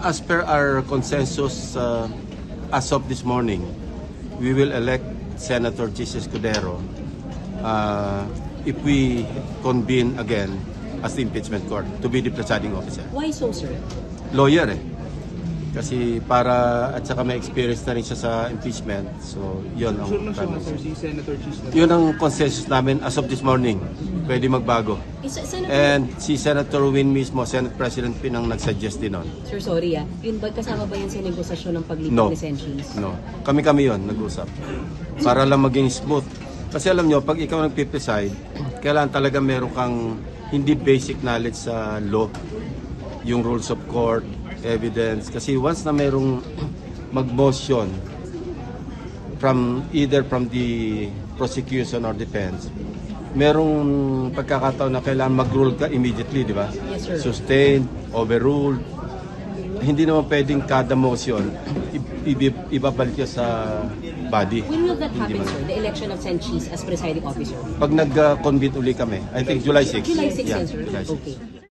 As per our consensus as of this morning, we will elect Senator Jesus Escudero if we convene again as the impeachment court to be the presiding officer. Why so, sir? Lawyer Kasi para, at saka may experience na rin siya sa impeachment. So, yun ang yun ang consensus namin as of this morning. Pwede magbago. And si Senator Win mismo, Senate President Pin ang nag-suggest din nun. Sir, sorry Yun ba kasama ba yan sa negosasyon ng paglipat ni Senchis? No. Kami yun, nag-usap. Para lang maging smooth. Kasi alam nyo, pag ikaw nag-preside, kailangan talaga meron kang hindi basic knowledge sa law. Yung rules of court, evidence. Kasi once na merong mag-motion either from the prosecution or defense, merong pagkakataon na kailangan mag-rule ka immediately, di ba? Yes, sir. Sustained, overruled. Hindi naman pwedeng kada motion ibabalik ka sa body. When will that happen, sir? The election of Senchis as presiding officer? Pag nag-convene uli kami, I think July 6. July 6, Yeah, sir? July 6. Okay.